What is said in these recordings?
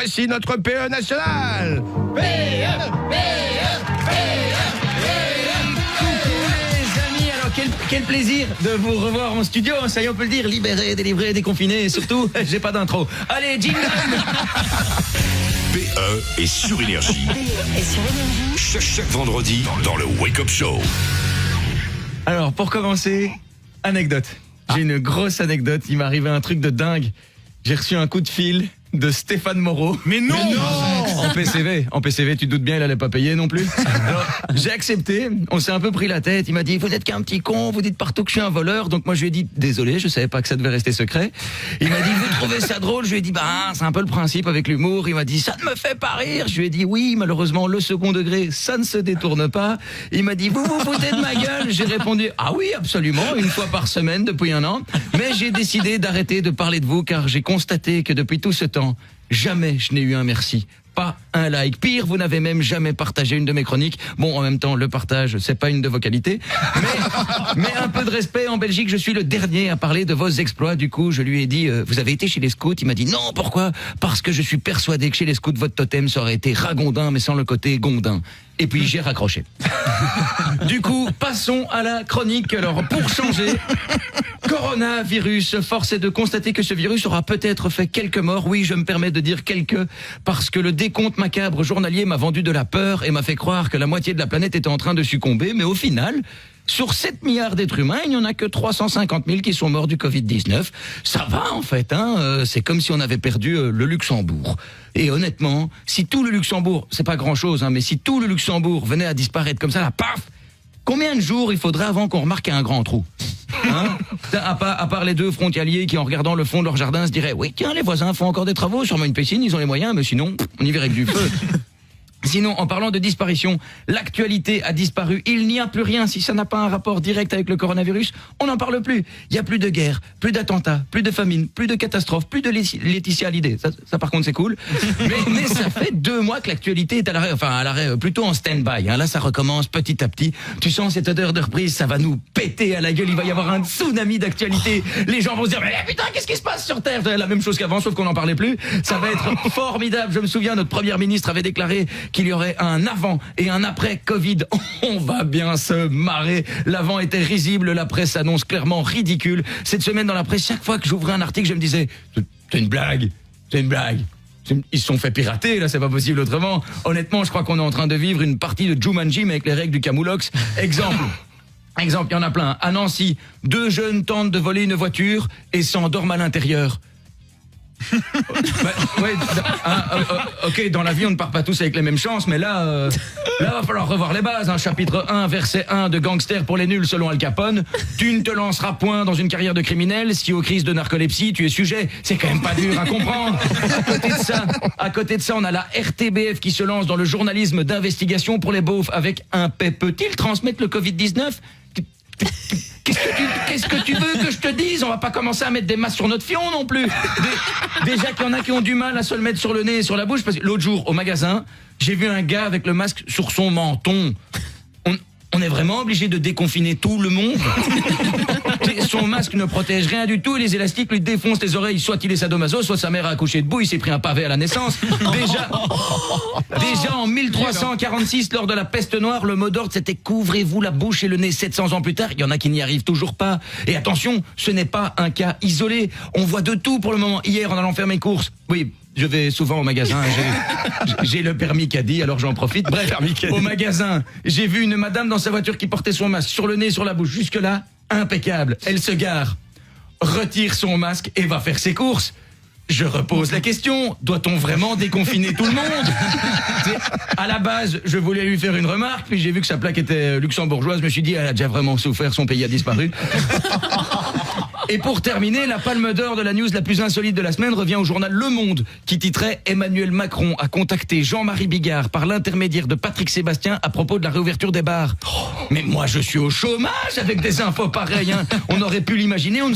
voici notre PE national. PE, Quel plaisir de vous revoir en studio, ça y est on peut le dire, libéré, délivré, déconfiné et surtout, j'ai pas d'intro. Allez, jingle. PE est sur Énergie. Chaque vendredi dans le Wake Up Show. Alors, pour commencer, anecdote. J'ai une grosse anecdote, il m'est arrivé un truc de dingue. J'ai reçu un coup de fil de Stéphane Moreau. Mais non, En PCV, tu te doutes bien, il allait pas payer non plus. Alors, j'ai accepté, on s'est un peu pris la tête, il m'a dit, vous êtes qu'un petit con, vous dites partout que je suis un voleur, donc moi je lui ai dit, désolé, je savais pas que ça devait rester secret. Il m'a dit, vous trouvez ça drôle? Je lui ai dit, bah, c'est un peu le principe avec l'humour. Il m'a dit, ça ne me fait pas rire. Je lui ai dit, oui, malheureusement, le second degré, ça ne se détourne pas. Il m'a dit, vous foutez de ma gueule? J'ai répondu, ah oui, absolument, une fois par semaine depuis un an. Mais j'ai décidé d'arrêter de parler de vous, car j'ai constaté que depuis tout ce temps, jamais je n'ai eu un merci. Pas un like. Pire, vous n'avez même jamais partagé une de mes chroniques. Bon, en même temps, le partage, c'est pas une de vos qualités. Mais un peu de respect. En Belgique, je suis le dernier à parler de vos exploits. Du coup, je lui ai dit, vous avez été chez les scouts? Il m'a dit, non, pourquoi? Parce que je suis persuadé que chez les scouts, votre totem, ça aurait été ragondin, mais sans le côté gondin. Et puis, j'ai raccroché. Du coup, passons à la chronique. Alors, pour changer, coronavirus. Force est de constater que ce virus aura peut-être fait quelques morts. Oui, je me permets de dire quelques, parce que le décompte macabre journalier m'a vendu de la peur et m'a fait croire que la moitié de la planète était en train de succomber. Mais au final, sur 7 milliards d'êtres humains, il n'y en a que 350 000 qui sont morts du Covid-19. Ça va en fait, hein, c'est comme si on avait perdu le Luxembourg. Et honnêtement, si tout le Luxembourg, c'est pas grand-chose, hein, mais si tout le Luxembourg venait à disparaître comme ça, là, paf, combien de jours il faudrait avant qu'on remarque un grand trou, hein? À part les deux frontaliers qui, en regardant le fond de leur jardin, se diraient, oui, tiens, les voisins font encore des travaux, sûrement une piscine, ils ont les moyens, mais sinon, on y verrait que du feu. Sinon, en parlant de disparition, l'actualité a disparu. Il n'y a plus rien si ça n'a pas un rapport direct avec le coronavirus. On n'en parle plus. Il n'y a plus de guerre, plus d'attentats, plus de famine, plus de catastrophes, plus de Laetitia Hallyday. Ça par contre, c'est cool. Mais ça fait 2 mois que l'actualité est à l'arrêt, plutôt en stand-by. Hein. Là, ça recommence petit à petit. Tu sens cette odeur de reprise, ça va nous péter à la gueule. Il va y avoir un tsunami d'actualité. Les gens vont se dire, mais putain, qu'est-ce qui se passe sur Terre? La même chose qu'avant, sauf qu'on n'en parlait plus. Ça va être formidable. Je me souviens, notre première ministre avait déclaré qu'il y aurait un avant et un après Covid. On va bien se marrer. L'avant était risible, l'après s'annonce clairement ridicule. Cette semaine dans la presse, chaque fois que j'ouvrais un article, je me disais, c'est une blague, c'est une blague. Ils se sont fait pirater, là, c'est pas possible autrement. Honnêtement, je crois qu'on est en train de vivre une partie de Jumanji, mais avec les règles du Camoulox. Exemple, il y en a plein. À Nancy, 2 jeunes tentent de voler une voiture et s'endorment à l'intérieur. Ok, dans la vie on ne part pas tous avec les mêmes chances, mais là va falloir revoir les bases, hein. Chapitre 1, verset 1 de Gangster pour les nuls selon Al Capone. Tu ne te lanceras point dans une carrière de criminel si aux crises de narcolepsie tu es sujet. C'est quand même pas dur à comprendre. À côté de ça, on a la RTBF qui se lance dans le journalisme d'investigation pour les beaufs avec un paix. Peut-il transmettre le Covid-19? Qu'est-ce que tu veux que je te dise? On va pas commencer à mettre des masques sur notre fion non plus. Déjà qu'il y en a qui ont du mal à se le mettre sur le nez et sur la bouche, parce que l'autre jour au magasin, j'ai vu un gars avec le masque sur son menton. On est vraiment obligé de déconfiner tout le monde? Son masque ne protège rien du tout et les élastiques lui défoncent les oreilles. Soit il est sadomaso, soit sa mère a accouché debout, il s'est pris un pavé à la naissance. Déjà en 1346, lors de la peste noire, le mot d'ordre c'était couvrez-vous la bouche et le nez. 700 ans plus tard, il y en a qui n'y arrivent toujours pas. Et attention, ce n'est pas un cas isolé. On voit de tout pour le moment. Hier, en allant faire mes courses, oui, je vais souvent au magasin, j'ai le permis caddie, alors j'en profite. Bref, au magasin, j'ai vu une madame dans sa voiture qui portait son masque sur le nez et sur la bouche. Jusque-là, impeccable. Elle se gare, retire son masque et va faire ses courses. Je repose la question, doit-on vraiment déconfiner tout le monde? À la base, je voulais lui faire une remarque, puis j'ai vu que sa plaque était luxembourgeoise, je me suis dit, elle a déjà vraiment souffert, son pays a disparu. Et pour terminer, la palme d'or de la news la plus insolite de la semaine revient au journal Le Monde, qui titrait « Emmanuel Macron a contacté Jean-Marie Bigard par l'intermédiaire de Patrick Sébastien à propos de la réouverture des bars ». Mais moi, je suis au chômage avec des infos pareilles, hein. On aurait pu l'imaginer, on ne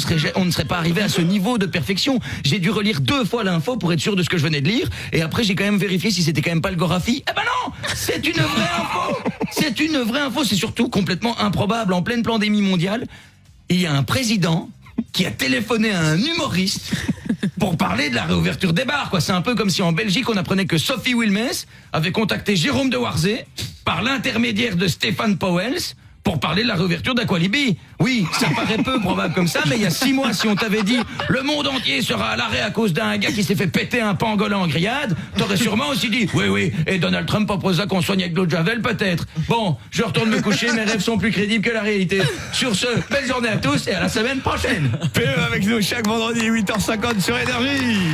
serait pas arrivé à ce niveau de perfection. J'ai dû relire 2 fois l'info pour être sûr de ce que je venais de lire, et après j'ai quand même vérifié si c'était quand même pas le Gorafi. Eh ben non, c'est une vraie info. C'est une vraie info, c'est surtout complètement improbable. En pleine pandémie mondiale, il y a un président qui a téléphoné à un humoriste pour parler de la réouverture des bars, quoi. C'est un peu comme si en Belgique, on apprenait que Sophie Wilmès avait contacté Jérôme de Warzé par l'intermédiaire de Stéphane Pauwels pour parler de la réouverture d'Aqualibi. Oui, ça paraît peu probable comme ça, mais il y a 6 mois, si on t'avait dit le monde entier sera à l'arrêt à cause d'un gars qui s'est fait péter un pangolin en grillade, t'aurais sûrement aussi dit oui, et Donald Trump propose qu'on soigne avec de l'eau de Javel peut-être. Bon, je retourne me coucher, mes rêves sont plus crédibles que la réalité. Sur ce, belle journée à tous et à la semaine prochaine. PE avec nous chaque vendredi 8h50 sur Énergie.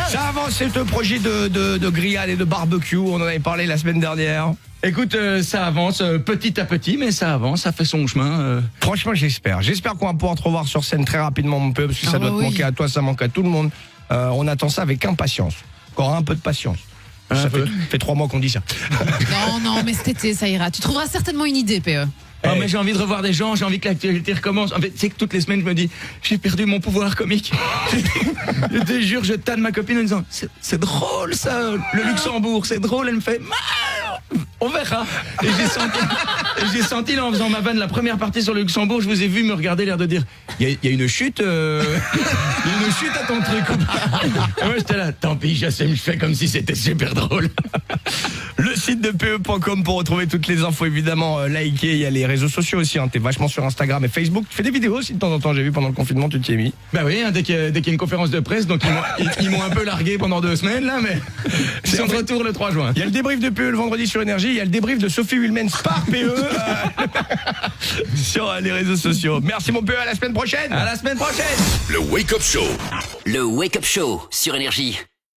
Ça avance, c'est un projet de grillade et de barbecue, on en avait parlé la semaine dernière. Écoute, ça avance petit à petit, mais ça avance, ça fait son chemin. Franchement, j'espère qu'on va pouvoir te revoir sur scène très rapidement, mon PE, parce que ça doit te manquer à toi, ça manque à tout le monde. On attend ça avec impatience. Encore un peu de patience. Ça fait 3 mois qu'on dit ça. Non, mais cet été, ça ira. Tu trouveras certainement une idée, PE. Ah, mais j'ai envie de revoir des gens, j'ai envie que l'actualité recommence. En fait, c'est que toutes les semaines, je me dis, j'ai perdu mon pouvoir comique. Je te jure, je tanne ma copine en disant, c'est drôle ça, le Luxembourg, c'est drôle. Elle me fait, on verra. Et j'ai senti là, en faisant ma vanne, la première partie sur le Luxembourg, je vous ai vu me regarder, l'air de dire, il y a une chute, il y a une chute à ton truc. Et moi, j'étais là, tant pis, je fais comme si c'était super drôle. Le site de PE.com pour retrouver toutes les infos, évidemment, liker. Il y a les réseaux sociaux aussi, hein. T'es vachement sur Instagram et Facebook. Tu fais des vidéos aussi de temps en temps, j'ai vu pendant le confinement, tu t'y es mis. Bah oui, hein, dès qu'il y a une conférence de presse, donc ils m'ont un peu largué pendant 2 semaines là, mais ils sont de retour le 3 juin. Il y a le débrief de PE le vendredi sur Énergie, il y a le débrief de Sophie Wilmens par PE sur les réseaux sociaux. Merci mon PE, à la semaine prochaine. À la semaine prochaine. Le Wake Up Show. Le Wake Up Show sur Énergie.